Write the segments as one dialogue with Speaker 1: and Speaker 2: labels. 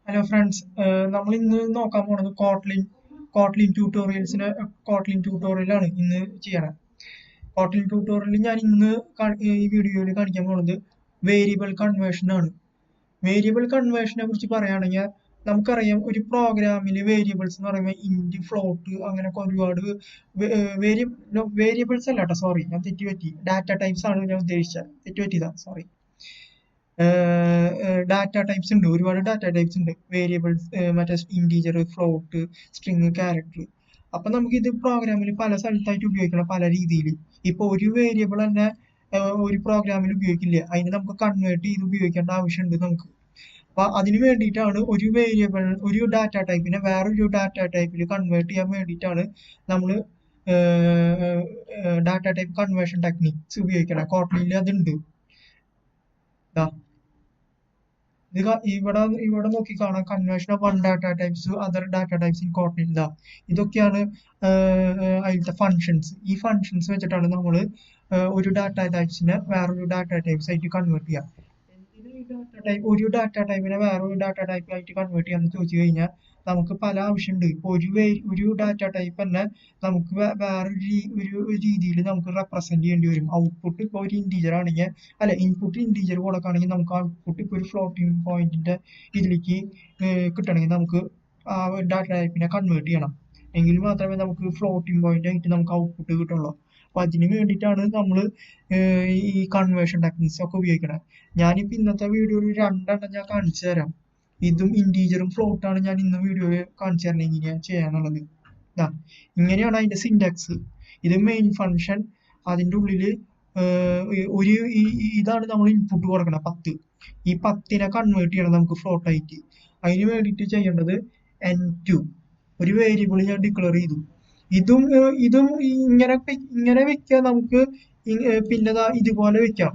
Speaker 1: Hello friends, നമ്മൾ ഇന്ന് നോക്കാൻ പോണത് കോട്ട്ലിൻ ട്യൂട്ടോറിയലാണ് ഇന്ന് ചെയ്യണത്. കോട്ട്ലിൻ ട്യൂട്ടോറിയലിൽ ഞാൻ ഇന്ന് ഈ വീഡിയോയിൽ കാണിക്കാൻ പോണത് വേരിയബിൾ കൺവേർഷൻ ആണ്. വേരിയബിൾ കൺവേർഷനെ കുറിച്ച് പറയുകയാണെങ്കിൽ നമുക്കറിയാം, ഒരു പ്രോഗ്രാമിൽ വേരിയബിൾസ് എന്ന് പറയുമ്പോൾ ഇൻറ്റ്, ഫ്ലോട്ട്, അങ്ങനെയൊക്കെ ഒരുപാട് വേരിയബിൾസ് അല്ല കേട്ടോ, സോറി, ഞാൻ തെറ്റുപറ്റി. ഡാറ്റ ടൈപ്സ് ആണ് ഞാൻ ഉദ്ദേശിച്ചത്, തെറ്റുപറ്റിയതാ, സോറി. ഡാറ്റ ടൈപ്സ് ഉണ്ട്, ഒരുപാട് ഡാറ്റ ടൈപ്സ് ഉണ്ട്. വേരിയബിൾസ്, മറ്റേ ഇൻറ്റീജർ, ഫ്ലോട്ട്, സ്ട്രിങ്, ക്യാരക്ടർ. അപ്പൊ നമുക്ക് ഇത് പ്രോഗ്രാമിൽ പല സ്ഥലത്തായിട്ട് ഉപയോഗിക്കണം, പല രീതിയിൽ. ഇപ്പൊ ഒരു വേരിയബിൾ തന്നെ ഒരു പ്രോഗ്രാമിൽ ഉപയോഗിക്കില്ല, അതിന് നമുക്ക് കൺവേർട്ട് ചെയ്ത് ഉപയോഗിക്കേണ്ട ആവശ്യമുണ്ട് നമുക്ക്. അപ്പൊ അതിന് വേണ്ടിയിട്ടാണ് ഒരു ഡാറ്റ ടൈപ്പിനെ വേറൊരു ഡാറ്റ ടൈപ്പിൽ കൺവേർട്ട് ചെയ്യാൻ വേണ്ടിയിട്ടാണ് നമ്മൾ ഡാറ്റ ടൈപ്പ് കൺവേർഷൻ ടെക്നിക്സ് ഉപയോഗിക്കണം. കോട്ട്ലിനിൽ അതുണ്ട്. ഇവിടെ നോക്കി കാണാം, conversion of one data types other data types in Kotlin. ഇതൊക്കെയാണ് അതിലത്തെ ഫങ്ഷൻസ്. ഈ ഫങ്ഷൻസ് വെച്ചിട്ടാണ് നമ്മൾ ഒരു ഡാറ്റ ടൈപ്സിനെ വേറൊരു ഡാറ്റ ടൈപ്സ് ആയിട്ട് കൺവേർട്ട് ചെയ്യുക. ഒരു ഡാറ്റ ടൈപ്പിനെ വേറൊരു ഡാറ്റ ടൈപ്പ് ആയിട്ട് കൺവേർട്ട് ചെയ്യാന്ന് ചോദിച്ചു കഴിഞ്ഞാൽ നമുക്ക് പല ആവശ്യമുണ്ട്. ഇപ്പൊ ഒരു ഡാറ്റ ടൈപ്പ് തന്നെ നമുക്ക് വേറൊരു രീതിയിൽ നമുക്ക് റെപ്രസെന്റ് ചെയ്യേണ്ടി വരും. ഔട്ട്പുട്ട് ഇപ്പോൾ ഒരു ഇൻറ്റീജർ ആണെങ്കിൽ, അല്ല, ഇൻപുട്ട് ഇൻറ്റീജർ കൊടുക്കുകയാണെങ്കിൽ നമുക്ക് ഔട്ട്പുട്ട് ഇപ്പോൾ ഒരു ഫ്ലോട്ടിംഗ് പോയിന്റിന്റെ ഇതിലേക്ക് കിട്ടണമെങ്കിൽ നമുക്ക് ആ ഡാറ്റ ടൈപ്പിനെ കൺവേർട്ട് ചെയ്യണം. എങ്കിൽ മാത്രമേ നമുക്ക് ഫ്ലോട്ടിംഗ് പോയിന്റ് ആയിട്ട് നമുക്ക് ഔട്ട്പുട്ട് കിട്ടുള്ളൂ. അപ്പൊ അതിന് വേണ്ടിയിട്ടാണ് നമ്മൾ ഈ കൺവേർഷൻ ടെക്നിക്സ് ഒക്കെ ഉപയോഗിക്കുന്നത്. ഞാനിപ്പോ ഇന്നത്തെ വീഡിയോയിൽ രണ്ടെണ്ണം ഞാൻ കാണിച്ചു തരാം. ഇതും ഇൻറ്റീജറും ഫ്ലോട്ടാണ് ഞാൻ ഇന്ന് വീഡിയോയിൽ കാണിച്ചു തരണം എങ്ങനെയാണ് ചെയ്യാന്നുള്ളത്. ഇങ്ങനെയാണ് അതിന്റെ സിൻടാക്സ്. ഇത് മെയിൻ ഫംഗ്ഷൻ. അതിൻ്റെ ഉള്ളില് ഇതാണ് നമ്മൾ ഇൻപുട്ട് കൊടുക്കണം, 10. ഈ 10നെ കൺവേർട്ട് ചെയ്യണം നമുക്ക് ഫ്ലോട്ട് ആയിട്ട്. അതിന് വേണ്ടിയിട്ട് ചെയ്യേണ്ടത് n2 ഒരു വേരിയബിൾ ഞാൻ ഡിക്ലെയർ ചെയ്തു. ഇതും ഇങ്ങനെ വെക്കാം നമുക്ക്. പിന്നെ ഇതുപോലെ വെക്കാം.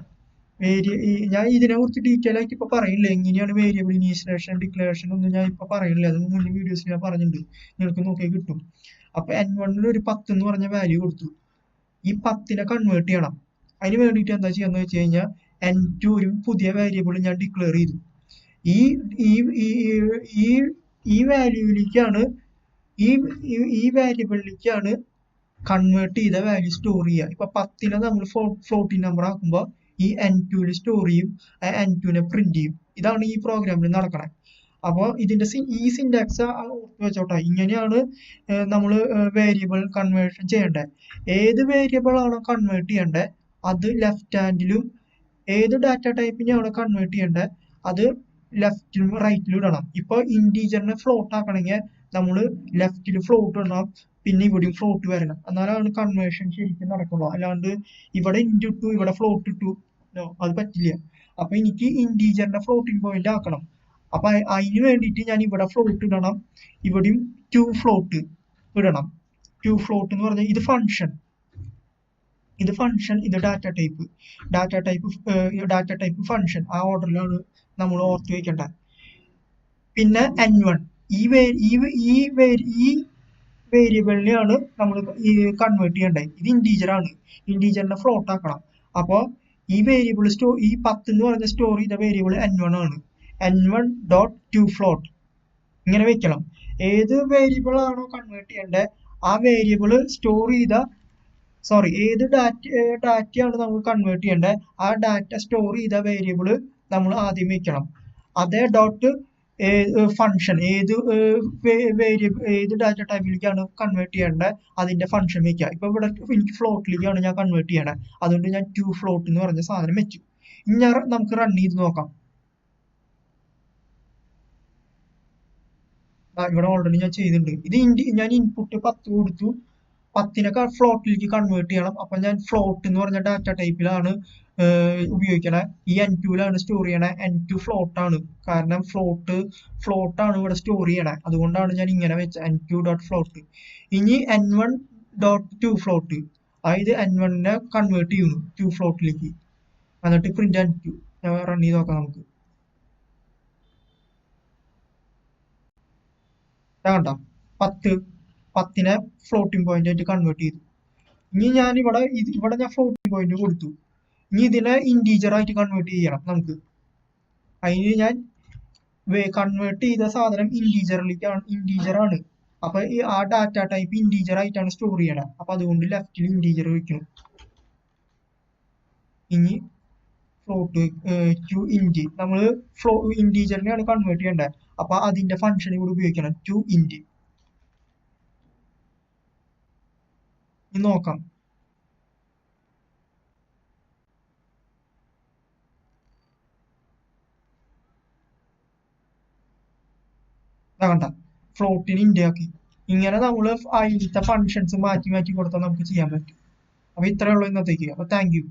Speaker 1: ഞാൻ ഇതിനെ കുറിച്ച് ഡീറ്റെയിൽ ആയിട്ട് ഇപ്പൊ പറയില്ല, എങ്ങനെയാണ് വേരിയബിൾ ഇനീഷ്യലൈസേഷൻ, ഡിക്ലറേഷൻ ഒന്നും ഞാൻ ഇപ്പൊ പറയില്ല. അത് മുന്നേ വീഡിയോസിൽ ഞാൻ പറഞ്ഞിട്ടുണ്ട്, നിങ്ങൾക്ക് നോക്കിയാൽ കിട്ടും. അപ്പൊ n1 ഒരു 10 എന്ന് പറഞ്ഞ വാല്യൂ കൊടുത്തു. ഈ 10നെ കൺവേർട്ട് ചെയ്യണം. അതിന് വേണ്ടിയിട്ട് എന്താ ചെയ്യാന്ന് വെച്ച് കഴിഞ്ഞാൽ n2 ഒരു പുതിയ വേരിയബിൾ ഞാൻ ഡിക്ലെയർ ചെയ്തു. ഈ ഈ ഈ ഈ വാല്യൂവിലേക്കാണ് ഈ വാരിയബിളിലേക്കാണ് കൺവേർട്ട് ചെയ്ത വാല്യൂ സ്റ്റോർ ചെയ്യുക. ഇപ്പൊ 10നെ നമ്മൾ ഫ്ലോട്ടിംഗ് നമ്പർ ആക്കുമ്പോൾ ഈ n2 സ്റ്റോർ ചെയ്യും, n2നെ പ്രിന്റ് ചെയ്യും. ഇതാണ് ഈ പ്രോഗ്രാമിൽ നടക്കണത്. അപ്പോൾ ഇതിന്റെ ഈ സിൻടാക്സ് ഓർത്ത് വെച്ചോട്ടെ. ഇങ്ങനെയാണ് നമ്മൾ വേരിയബിൾ കൺവേർഷൻ ചെയ്യേണ്ടത്. ഏത് വേരിയബിൾ ആണോ കൺവേർട്ട് ചെയ്യേണ്ടത് അത് ലെഫ്റ്റ് ഹാൻഡിലും, ഏത് ഡാറ്റ ടൈപ്പിനെയാണോ കൺവേർട്ട് ചെയ്യേണ്ടത് അത് ലെഫ്റ്റിലും റൈറ്റിലും ഇടണം. ഇപ്പൊ ഇൻറ്റീജറിനെ ഫ്ലോട്ട് ആക്കണമെങ്കിൽ നമ്മൾ ലെഫ്റ്റിൽ ഫ്ലോട്ട് ഇടണം, പിന്നെ ഇവിടെയും ഫ്ലോട്ട് വരണം. എന്നാലാണ് കൺവേർഷൻ ശരിക്കും നടക്കുള്ളൂ. അല്ലാണ്ട് ഇവിടെ ഇൻറ്റ് ഇട്ടു ഇവിടെ ഫ്ലോട്ട് ഇട്ടു, അത് പറ്റില്ല. അപ്പൊ എനിക്ക് ഇൻറ്റീജറിന്റെ ഫ്ലോട്ടിംഗ് പോയിന്റ് ആക്കണം. അപ്പൊ അതിന് വേണ്ടിയിട്ട് ഞാൻ ഇവിടെ ഫ്ലോട്ട് ഇടണം, ഇവിടെയും 2 ഫ്ലോട്ട് ഇടണം. 2 ഫ്ലോട്ട് എന്ന് പറഞ്ഞാൽ ഇത് ഫംഗ്ഷൻ, ഇത് ഡാറ്റ ടൈപ്പ് ഫംഗ്ഷൻ. ആ ഓർഡറിലാണ് നമ്മൾ ഓർത്ത് വെക്കേണ്ടത്. പിന്നെ n1 ഈ വേരിയബിളിനെയാണ് നമ്മൾ കൺവേർട്ട് ചെയ്യേണ്ടത്. ഇത് ഇൻറ്റീജർ ആണ്, ഇൻറ്റീജറിനെ ഫ്ലോട്ട് ആക്കണം. അപ്പോൾ ഈ വേരിയബിൾ ഈ 10 എന്ന് പറഞ്ഞ സ്റ്റോർ ചെയ്ത വേരിയബിൾ n1 ആണ്. n1.toFloat ഇങ്ങനെ വെക്കണം. ഏത് വേരിയബിൾ ആണോ കൺവേർട്ട് ചെയ്യേണ്ടത് ആ വേരിയബിൾ ഏത് ഡാറ്റയാണ് നമ്മൾ കൺവേർട്ട് ചെയ്യേണ്ടത് ആ ഡാറ്റ സ്റ്റോർ ചെയ്ത വേരിയബിൾ നമ്മൾ ആദ്യം വെക്കണം. അതേ ഡോട്ട് ഫംഗ്ഷൻ, ഏത് ഡാറ്റ ടൈപ്പിലേക്കാണ് കൺവേർട്ട് ചെയ്യേണ്ടത് അതിന്റെ ഫംഗ്ഷൻ വെക്കുക. ഇപ്പൊ ഇവിടെ എനിക്ക് ഫ്ലോട്ടിലേക്കാണ് ഞാൻ കൺവേർട്ട് ചെയ്യണത്, അതുകൊണ്ട് ഞാൻ 2 ഫ്ലോട്ട് എന്ന് പറഞ്ഞ സാധനം വെച്ചു. ഇനി നമുക്ക് റൺ ചെയ്ത് നോക്കാം. ഇവിടെ ഓൾറെഡി ഞാൻ ചെയ്തിട്ടുണ്ട്. ഞാൻ ഇൻപുട്ട് 10 കൊടുത്തു, 10നെ ഫ്ലോട്ടിലേക്ക് കൺവേർട്ട് ചെയ്യണം. അപ്പൊ ഞാൻ ഫ്ലോട്ട് എന്ന് പറഞ്ഞ ഡാറ്റ ടൈപ്പിലാണ് ഉപയോഗിക്കണേ. ഈ n2ലാണ് സ്റ്റോർ ചെയ്യണേ. n2 ഫ്ലോട്ട് ആണ്, കാരണം ഫ്ലോട്ട് ആണ് ഇവിടെ സ്റ്റോർ ചെയ്യണേ. അതുകൊണ്ടാണ് ഞാൻ ഇങ്ങനെ വെച്ച n2.float. ഇനി n1.toFloat, അതായത് n1നെ കൺവേർട്ട് ചെയ്യുന്നു 2 ഫ്ലോട്ടിലേക്ക്. എന്നിട്ട് പ്രിന്റ് n2 റൺ ചെയ്ത് നോക്കാം നമുക്ക്. കണ്ടോ, 10നെ ഫ്ലോട്ടിംഗ് പോയിന്റ് ആയിട്ട് കൺവേർട്ട് ചെയ്തു. ഇനി ഞാൻ ഇവിടെ ഞാൻ ഫ്ലോട്ടിംഗ് പോയിന്റ് കൊടുത്തു. ഇനി ഇതിനെ ഇൻറ്റീജർ ആയിട്ട് കൺവേർട്ട് ചെയ്യണം നമുക്ക്. അതിന് ഞാൻ കൺവേർട്ട് ചെയ്ത സാധനം ഇന്റീജർ ആണ്. അപ്പൊ ആ ഡാറ്റ ടൈപ്പ് ഇന്റീജർ ആയിട്ടാണ് സ്റ്റോർ ചെയ്യണത്. അപ്പൊ അതുകൊണ്ട് ലെഫ്റ്റിൽ ഇന്റീജർ വെക്കണം. ഇനി ഫ്ലോട്ട് ടു ഇന്റ് നമ്മൾ ഇന്റീജറിനെയാണ് കൺവേർട്ട് ചെയ്യേണ്ടത്. അപ്പൊ അതിന്റെ ഫംഗ്ഷൻ ഇവിടെ ഉപയോഗിക്കണം, ടു ഇന്റ്. ഇനി നോക്കാം. കണ്ട, ഫ്ലോട്ടിന് ഇന്റ് ആക്കി. ഇങ്ങനെ നമ്മൾ അതിലത്തെ ഫങ്ഷൻസ് മാറ്റി മാറ്റി കൊടുത്താൽ നമുക്ക് ചെയ്യാൻ പറ്റും. അപ്പൊ ഇത്രയേ ഉള്ളൂ ഇന്നത്തേക്ക്. അപ്പൊ താങ്ക് യു.